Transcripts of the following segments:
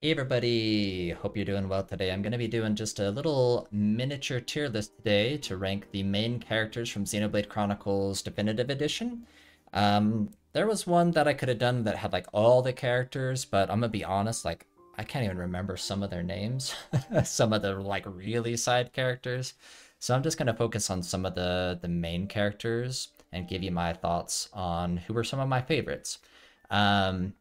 Hey everybody, hope you're doing well today. I'm going to be doing just a little miniature tier list today to rank the main characters from Xenoblade Chronicles Definitive Edition. There was one that I could have done that had like all the characters, but I'm gonna be honest, like I can't even remember some of their names, some of the like really side characters. So I'm just gonna focus on some of the main characters and give you my thoughts on who were some of my favorites. Um,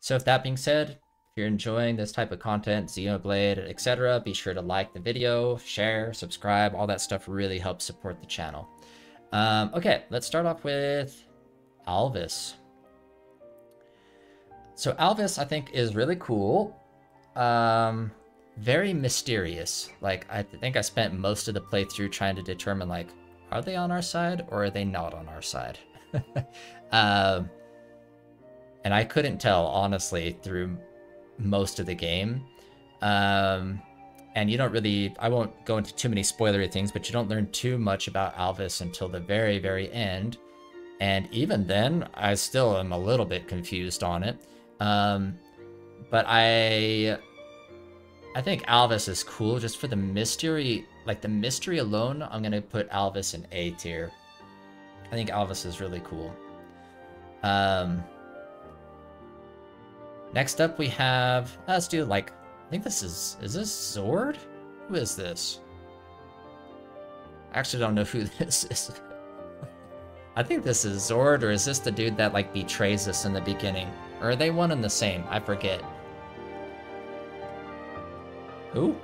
so with that being said, if you're enjoying this type of content, Xenoblade, etc., be sure to like the video, share, subscribe. All that stuff really helps support the channel. Okay, let's start off with Alvis. So Alvis, I think, is really cool. Very mysterious. Like, I think I spent most of the playthrough trying to determine, like, are they on our side or are they not on our side? um, and I couldn't tell, honestly, through most of the game. And you don't really, I won't go into too many spoilery things, but you don't learn too much about Alvis until the very, very end. And even then, I still am a little bit confused on it. But I think Alvis is cool just for the mystery. Like the mystery alone, I'm gonna put Alvis in A tier. I think Alvis is really cool. Next up we have, let's do like, I think this is this Zord? Who is this? I actually don't know who this is. I think this is Zord, or is this the dude that like betrays us in the beginning? Or are they one and the same? I forget. Who?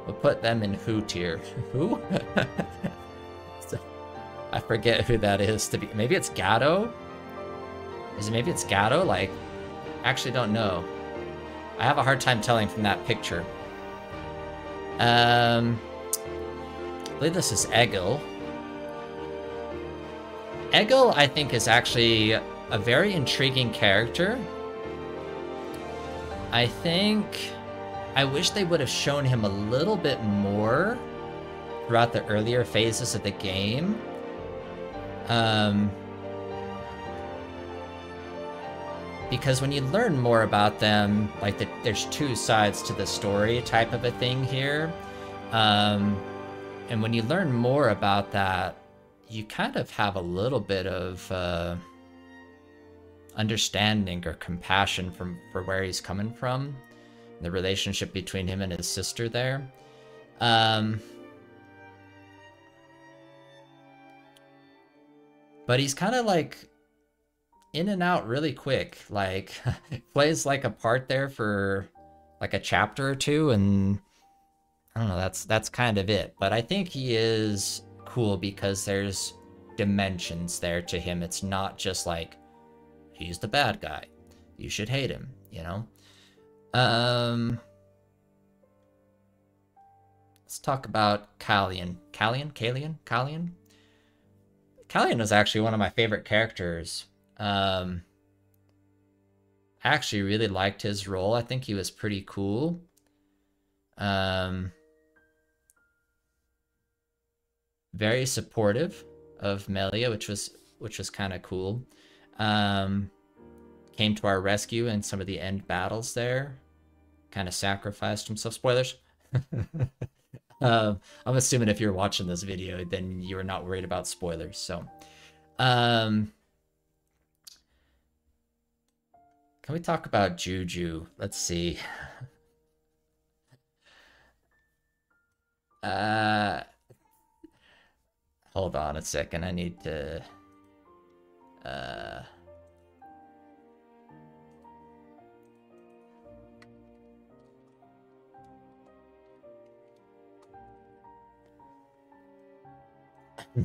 We'll put them in who tier. Who? I forget who that is to be. Maybe it's Gato? Maybe it's Gato? Like, actually don't know. I have a hard time telling from that picture. I believe this is Egil. Egil, I think, is actually a very intriguing character. I think I wish they would have shown him a little bit more throughout the earlier phases of the game. Because when you learn more about them, like there's two sides to the story type of a thing here. And when you learn more about that, you kind of have a little bit of understanding or compassion for where he's coming from, the relationship between him and his sister there. But he's kind of like in and out really quick, like plays like a part there for like a chapter or two, and I don't know, that's kind of it. But I think he is cool because there's dimensions there to him. It's not just like he's the bad guy, you should hate him, you know. Let's talk about Kallian. Kallian was actually one of my favorite characters. I actually really liked his role. I think he was pretty cool. Very supportive of Melia, which was kind of cool. Came to our rescue in some of the end battles there. Kind of sacrificed himself. Spoilers. I'm assuming if you're watching this video, then you're not worried about spoilers. So, can we talk about Juju? Let's see. Hold on a second. I need to.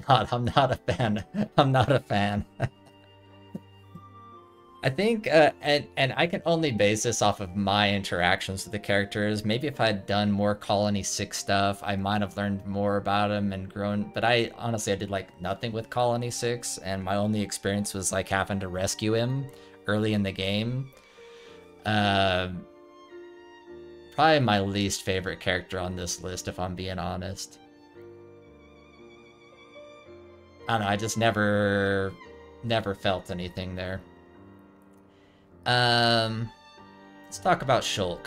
I'm not a fan. I'm not a fan. I think, and I can only base this off of my interactions with the characters. Maybe if I'd done more Colony 6 stuff, I might have learned more about him and grown. But I honestly, I did like nothing with Colony 6, and my only experience was like having to rescue him early in the game. Probably my least favorite character on this list, if I'm being honest. I don't know, I just never felt anything there. Let's talk about Shulk.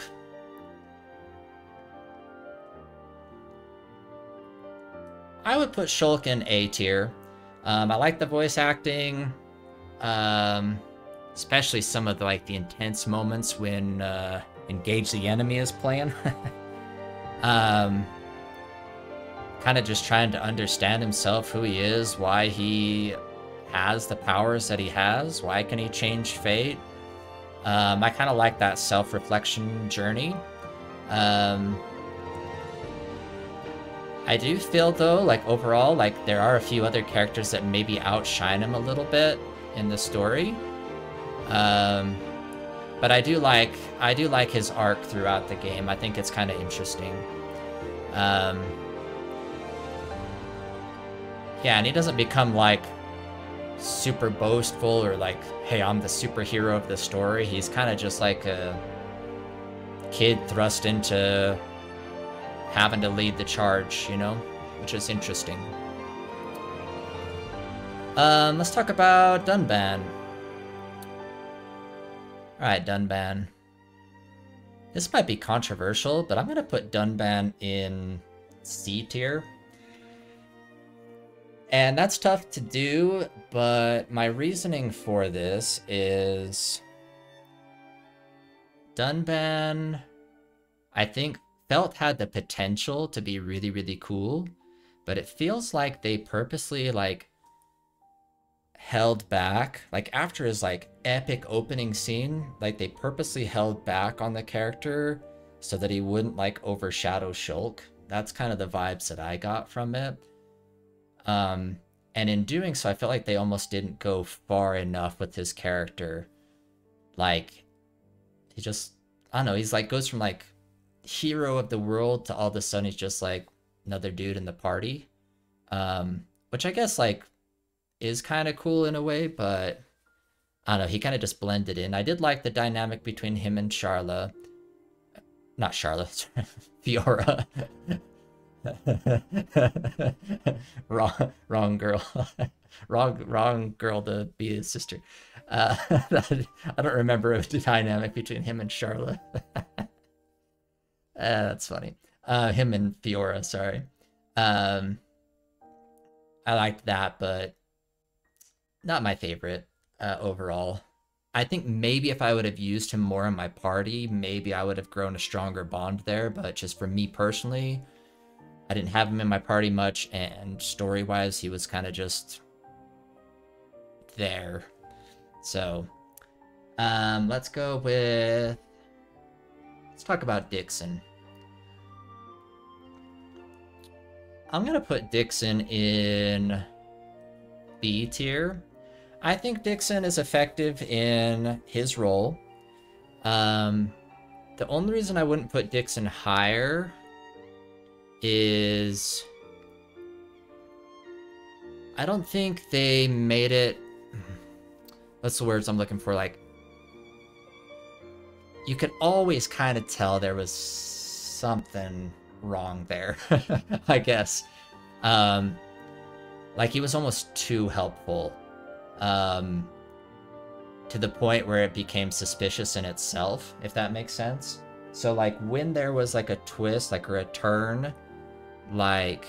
I would put Shulk in A tier. I like the voice acting, especially some of the, like, the intense moments when Engage the Enemy is playing. Kind of just trying to understand himself, who he is, why he has the powers that he has, why can he change fate. I kind of like that self-reflection journey. I do feel, though, like, overall, like, there are a few other characters that maybe outshine him a little bit in the story. But I do like his arc throughout the game. I think it's kind of interesting. Yeah, and he doesn't become, like, super boastful or like, hey, I'm the superhero of the story. He's kind of just like a kid thrust into having to lead the charge, you know, which is interesting. Let's talk about Dunban. Alright, Dunban. This might be controversial, but I'm gonna put Dunban in C tier. And that's tough to do, but my reasoning for this is Dunban, I think, felt had the potential to be really, really cool, but it feels like they purposely, like, held back. Like, after his, like, epic opening scene, like, they purposely held back on the character so that he wouldn't, like, overshadow Shulk. That's kind of the vibes that I got from it. And in doing so, I felt like they almost didn't go far enough with his character. Like, he just, I don't know, he's like, goes from like hero of the world to all of a sudden he's just like another dude in the party. Which I guess, like, is kind of cool in a way, but I don't know, he kind of just blended in. I did like the dynamic between him and Charla. Not Charla, Fiora. wrong girl. wrong girl to be his sister. I don't remember the dynamic between him and Charla. That's funny. Him and Fiora, sorry. I liked that, but not my favorite overall. I think maybe if I would have used him more in my party, maybe I would have grown a stronger bond there, but just for me personally, I didn't have him in my party much, and story-wise, he was kind of just there. So, let's go with... Let's talk about Dixon. I'm going to put Dixon in B tier. I think Dixon is effective in his role. The only reason I wouldn't put Dixon higher is I don't think they made it, what's the words I'm looking for, like, you could always kind of tell there was something wrong there. I guess like, he was almost too helpful, to the point where it became suspicious in itself, if that makes sense. So, like, when there was like a twist, like, or a turn, like,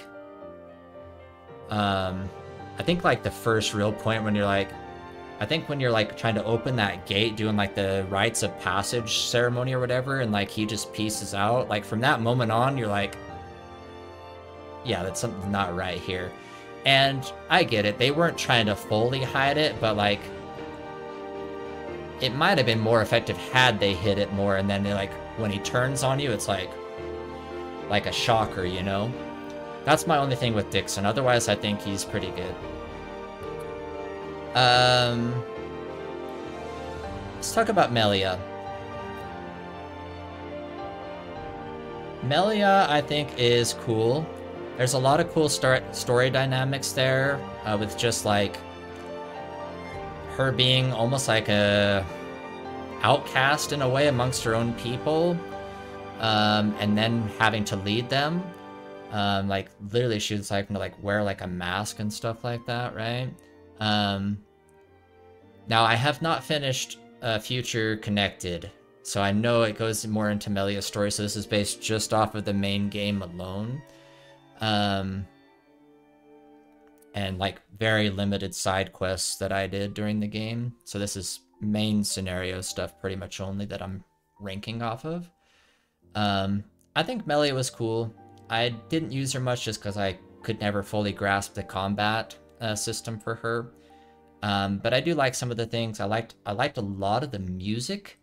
I think, like, the first real point when you're like, I think when you're like trying to open that gate, doing like the rites of passage ceremony or whatever, and like he just pieces out, like, from that moment on, you're like, yeah, that's something not right here. And I get it, they weren't trying to fully hide it, but like, it might have been more effective had they hit it more, and then they, like, when he turns on you, it's like a shocker, you know? That's my only thing with Dixon. Otherwise, I think he's pretty good. Let's talk about Melia. Melia, I think, is cool. There's a lot of cool story dynamics there, with just, like, her being almost like a outcast in a way amongst her own people, and then having to lead them. Like, literally, she was like, to wear like a mask and stuff like that, right? Now, I have not finished Future Connected, so I know it goes more into Melia's story, so this is based just off of the main game alone. and like very limited side quests that I did during the game. So this is main scenario stuff pretty much only that I'm ranking off of. I think Melee was cool. I didn't use her much just because I could never fully grasp the combat system for her. But I do like some of the things. I liked a lot of the music.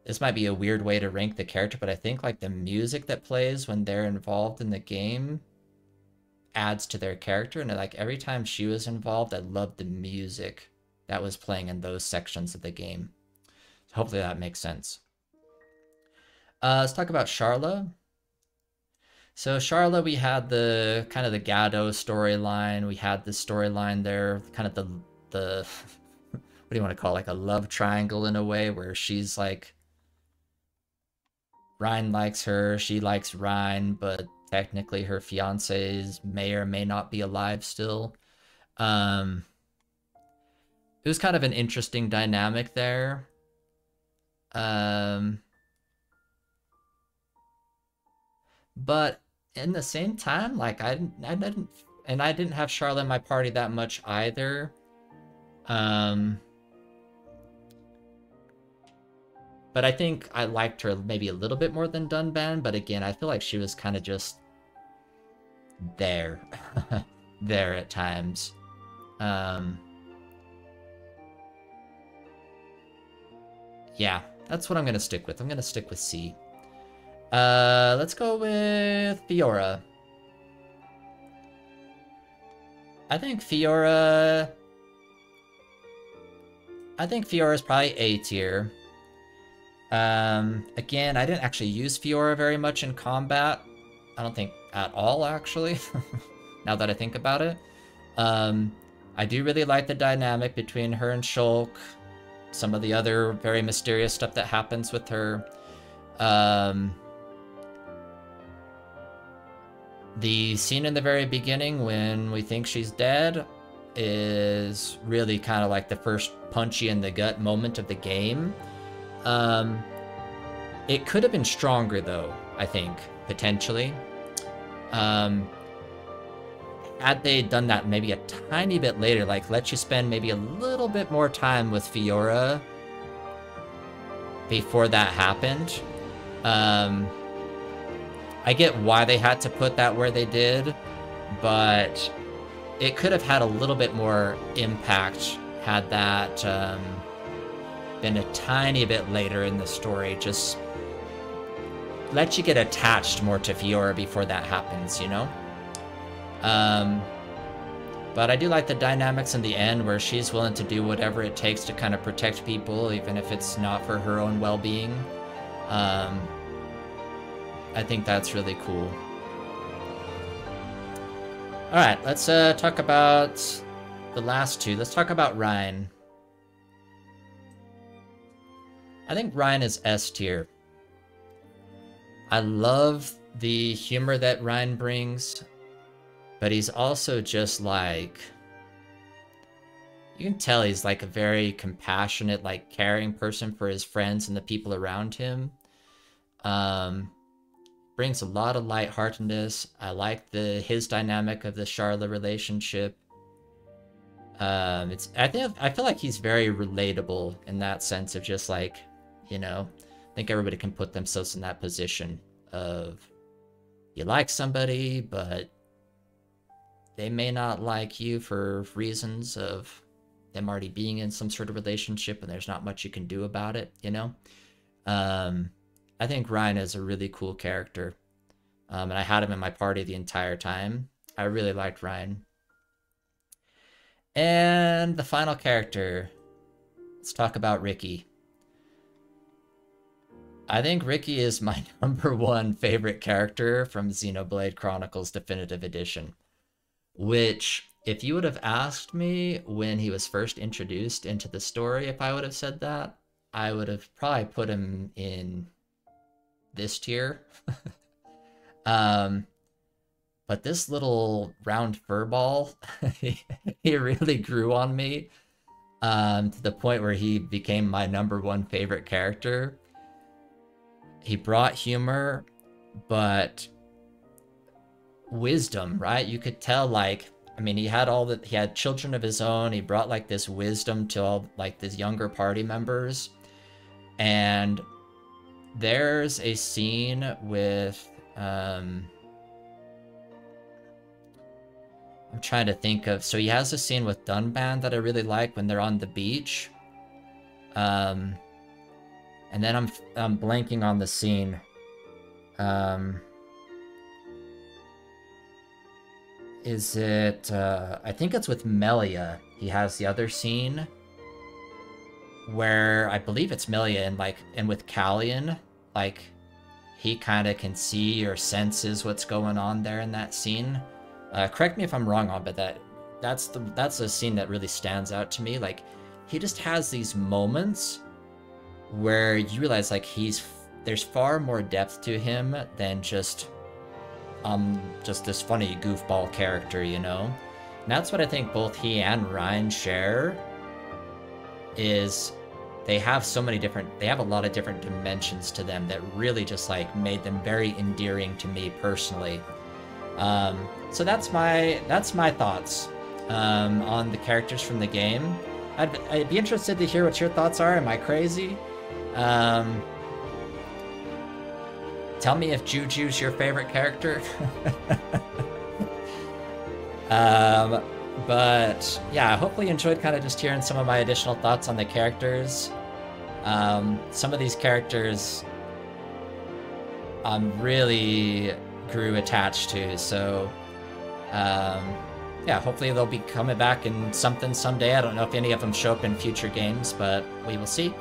This might be a weird way to rank the character, but I think like the music that plays when they're involved in the game adds to their character. And like every time she was involved, I loved the music that was playing in those sections of the game. So hopefully that makes sense. Let's talk about Charla. So Charla, we had the kind of the Gado storyline. We had the storyline there, kind of the what do you want to call it? Like a love triangle in a way, where she's like, Ryan likes her, she likes Ryan, but technically her fiancés may or may not be alive still. It was kind of an interesting dynamic there. But in the same time, like I didn't have Charlotte in my party that much either. But I think I liked her maybe a little bit more than Dunban, but again, I feel like she was kind of just there. there at times. Yeah, that's what I'm gonna stick with. I'm gonna stick with C. Let's go with Fiora. I think Fiora is probably A tier. Again, I didn't actually use Fiora very much in combat. I don't think at all, actually, now that I think about it. I do really like the dynamic between her and Shulk, some of the other very mysterious stuff that happens with her. The scene in the very beginning when we think she's dead is really kind of like the first punchy in the gut moment of the game. It could have been stronger though, I think, potentially. Had they done that maybe a tiny bit later, like let you spend maybe a little bit more time with Fiora before that happened. I get why they had to put that where they did, but it could have had a little bit more impact had that been a tiny bit later in the story. Just let you get attached more to Fiora before that happens, you know? But I do like the dynamics in the end where she's willing to do whatever it takes to kind of protect people, even if it's not for her own well-being. I think that's really cool. Alright, let's talk about the last two. Let's talk about Ryan. I think Ryan is S tier. I love the humor that Ryan brings, but he's also just like, you can tell he's like a very compassionate, like caring person for his friends and the people around him. Brings a lot of lightheartedness. I like his dynamic of the Charlotte relationship. I feel like he's very relatable in that sense of just like, you know, I think everybody can put themselves in that position of you like somebody, but they may not like you for reasons of them already being in some sort of relationship and there's not much you can do about it, you know? I think Ryan is a really cool character. And I had him in my party the entire time. I really liked Ryan. And the final character. Let's talk about Ricky. I think Ricky is my #1 favorite character from Xenoblade Chronicles Definitive Edition. Which, if you would have asked me when he was first introduced into the story, if I would have said that, I would have probably put him in this tier. But this little round furball, he really grew on me to the point where he became my #1 favorite character. He brought humor, but wisdom, right? You could tell, like, I mean, he had children of his own. He brought like this wisdom to all like his younger party members. And there's a scene with, I'm trying to think of, so he has a scene with Dunban that I really like when they're on the beach. And then I'm blanking on the scene. Is it, I think it's with Melia. He has the other scene where I believe it's Melia and with Callian, like he kind of can see or senses what's going on there in that scene. Correct me if I'm wrong on, but that's a scene that really stands out to me. Like he just has these moments where you realize like there's far more depth to him than just this funny goofball character, you know? And that's what I think both he and Ryan share, is they have a lot of different dimensions to them that really just like made them very endearing to me personally. So that's my thoughts on the characters from the game. I'd be interested to hear what your thoughts are. Am I crazy? Tell me if Juju's your favorite character. But yeah, hopefully you enjoyed kind of just hearing some of my additional thoughts on the characters. Some of these characters really grew attached to, so yeah, hopefully they'll be coming back in something someday. I don't know if any of them show up in future games, but we will see.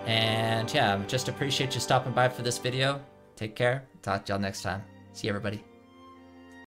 And yeah, just appreciate you stopping by for this video. Take care. Talk to y'all next time. See you, everybody.